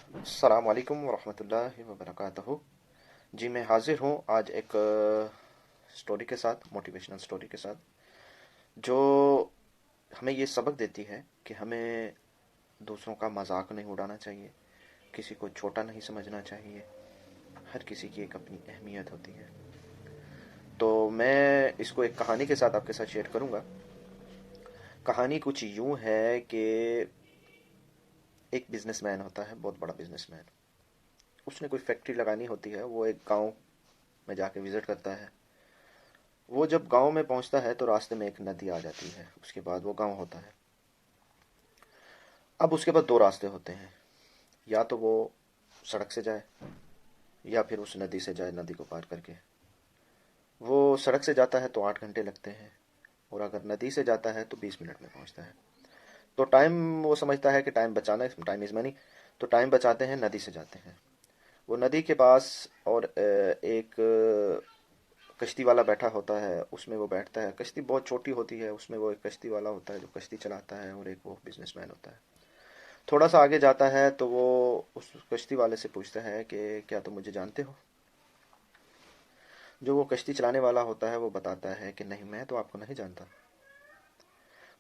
السلام علیکم ورحمۃ اللہ وبرکاتہ۔ جی میں حاضر ہوں آج ایک سٹوری کے ساتھ، موٹیویشنل سٹوری کے ساتھ، جو ہمیں یہ سبق دیتی ہے کہ ہمیں دوسروں کا مذاق نہیں اڑانا چاہیے، کسی کو چھوٹا نہیں سمجھنا چاہیے، ہر کسی کی ایک اپنی اہمیت ہوتی ہے۔ تو میں اس کو ایک کہانی کے ساتھ آپ کے ساتھ شیئر کروں گا۔ کہانی کچھ یوں ہے کہ ایک بزنس مین ہوتا ہے، بہت بڑا بزنس مین۔ اس نے کوئی فیکٹری لگانی ہوتی ہے، وہ ایک گاؤں میں جا کے وزٹ کرتا ہے۔ وہ جب گاؤں میں پہنچتا ہے تو راستے میں ایک ندی آ جاتی ہے، اس کے بعد وہ گاؤں ہوتا ہے۔ اب اس کے بعد دو راستے ہوتے ہیں، یا تو وہ سڑک سے جائے یا پھر اس ندی سے جائے، ندی کو پار کر کے۔ وہ سڑک سے جاتا ہے تو 8 گھنٹے لگتے ہیں، اور اگر ندی سے جاتا ہے تو 20 منٹ میں پہنچتا ہے۔ تو ٹائم وہ سمجھتا ہے کہ ٹائم بچانا، ٹائم از منی، تو ٹائم بچاتے ہیں، ندی سے جاتے ہیں۔ وہ ندی کے پاس اور ایک کشتی والا بیٹھا ہوتا ہے، اس میں وہ بیٹھتا ہے۔ کشتی بہت چھوٹی ہوتی ہے، اس میں وہ ایک کشتی والا ہوتا ہے جو کشتی چلاتا ہے، اور ایک وہ بزنس مین ہوتا ہے۔ تھوڑا سا آگے جاتا ہے تو وہ اس کشتی والے سے پوچھتا ہے کہ کیا تم مجھے جانتے ہو؟ جو وہ کشتی چلانے والا ہوتا ہے وہ بتاتا ہے کہ نہیں، میں تو آپ کو نہیں جانتا۔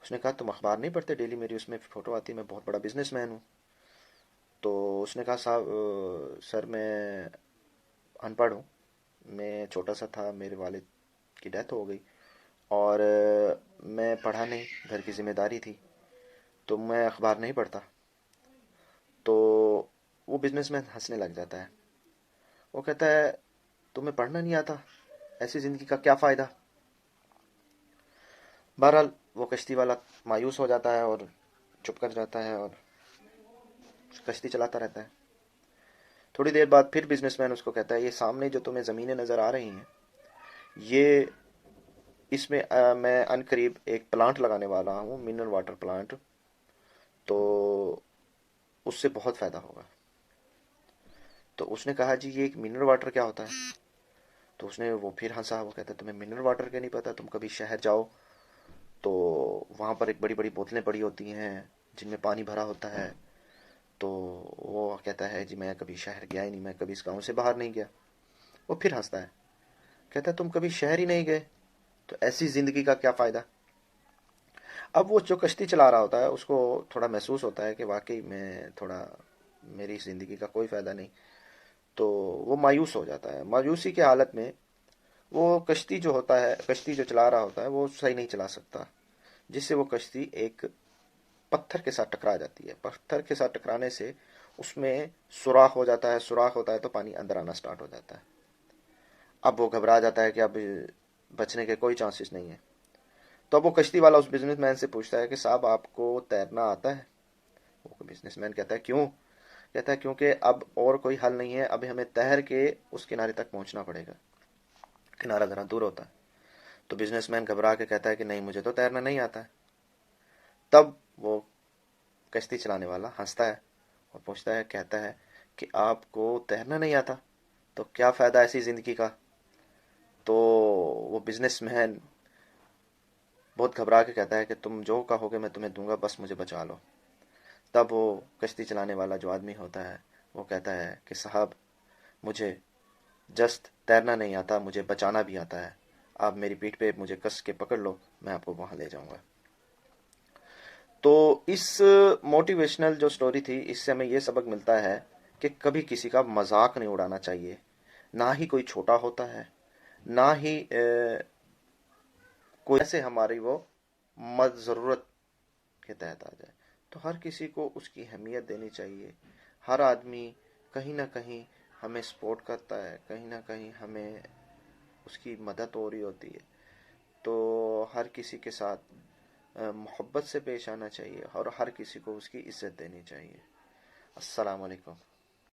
اس نے کہا تم اخبار نہیں پڑھتے؟ ڈیلی میری اس میں فوٹو آتی ہے، میں بہت بڑا بزنس مین ہوں۔ تو اس نے کہا صاحب سر میں ان پڑھ ہوں، میں چھوٹا سا تھا، میرے والد کی ڈیتھ ہو گئی، اور میں پڑھا نہیں، گھر کی ذمہ داری تھی، تو میں اخبار نہیں پڑھتا۔ تو وہ بزنس مین ہنسنے لگ جاتا ہے۔ وہ کہتا ہے تمہیں پڑھنا نہیں آتا، ایسی زندگی کا کیا فائدہ؟ بہرحال وہ کشتی والا مایوس ہو جاتا ہے اور چپ کر جاتا ہے اور کشتی چلاتا رہتا ہے۔ تھوڑی دیر بعد پھر بزنس مین اس کو کہتا ہے یہ سامنے جو تمہیں زمینیں نظر آ رہی ہیں، یہ اس میں میں ان قریب ایک پلانٹ لگانے والا ہوں، منرل واٹر پلانٹ، تو اس سے بہت فائدہ ہوگا۔ تو اس نے کہا جی یہ ایک منرل واٹر کیا ہوتا ہے؟ تو اس نے وہ پھر ہنسا، وہ کہتا ہے تمہیں منرل واٹر کا نہیں پتا؟ تم کبھی شہر جاؤ تو وہاں پر ایک بڑی بڑی بوتلیں پڑی ہوتی ہیں جن میں پانی بھرا ہوتا ہے۔ تو وہ کہتا ہے جی میں کبھی شہر گیا ہی نہیں، میں کبھی اس گاؤں سے باہر نہیں گیا۔ وہ پھر ہنستا ہے، کہتا ہے تم کبھی شہر ہی نہیں گئے تو ایسی زندگی کا کیا فائدہ؟ اب وہ جو کشتی چلا رہا ہوتا ہے اس کو تھوڑا محسوس ہوتا ہے کہ واقعی میں تھوڑا، میری زندگی کا کوئی فائدہ نہیں۔ تو وہ مایوس ہو جاتا ہے۔ مایوسی کی حالت میں وہ کشتی جو ہوتا ہے، کشتی جو چلا رہا ہوتا ہے وہ صحیح نہیں چلا سکتا، جس سے وہ کشتی ایک پتھر کے ساتھ ٹکرا جاتی ہے۔ پتھر کے ساتھ ٹکرانے سے اس میں سوراخ ہو جاتا ہے، سوراخ ہوتا ہے تو پانی اندر آنا سٹارٹ ہو جاتا ہے۔ اب وہ گھبرا جاتا ہے کہ اب بچنے کے کوئی چانسز نہیں ہیں۔ تو اب وہ کشتی والا اس بزنس مین سے پوچھتا ہے کہ صاحب آپ کو تیرنا آتا ہے؟ وہ بزنس مین کہتا ہے کیوں؟ کہتا ہے کیونکہ اب اور کوئی حل نہیں ہے، اب ہمیں تیر کے اس کنارے تک پہنچنا پڑے گا، کنارہ ذرا دور ہوتا ہے۔ تو بزنس مین گھبرا کے کہتا ہے کہ نہیں، مجھے تو تیرنا نہیں آتا ہے۔ تب وہ کشتی چلانے والا ہنستا ہے اور پوچھتا ہے، کہتا ہے کہ آپ کو تیرنا نہیں آتا تو کیا فائدہ ایسی زندگی کا؟ تو وہ بزنس مین بہت گھبرا کے کہتا ہے کہ تم جو کہو گے میں تمہیں دوں گا، بس مجھے بچا لو۔ تب وہ کشتی چلانے والا جو آدمی ہوتا ہے وہ کہتا ہے کہ صاحب مجھے جسٹ تیرنا نہیں آتا، مجھے بچانا بھی آتا ہے، آپ میری پیٹھ پہ مجھے کس کے پکڑ لو، میں آپ کو وہاں لے جاؤں گا۔ تو اس موٹیویشنل جو سٹوری تھی، اس سے ہمیں یہ سبق ملتا ہے کہ کبھی کسی کا مذاق نہیں اڑانا چاہیے، نہ ہی کوئی چھوٹا ہوتا ہے، نہ ہی کوئی ایسے ہماری وہ ضرورت کے تحت آ جائے۔ تو ہر کسی کو اس کی اہمیت دینی چاہیے۔ ہر آدمی کہیں نہ کہیں ہمیں سپورٹ کرتا ہے، کہیں نہ کہیں ہمیں اس کی مدد ہو رہی ہوتی ہے۔ تو ہر کسی کے ساتھ محبت سے پیش آنا چاہیے اور ہر کسی کو اس کی عزت دینی چاہیے۔ السلام علیکم۔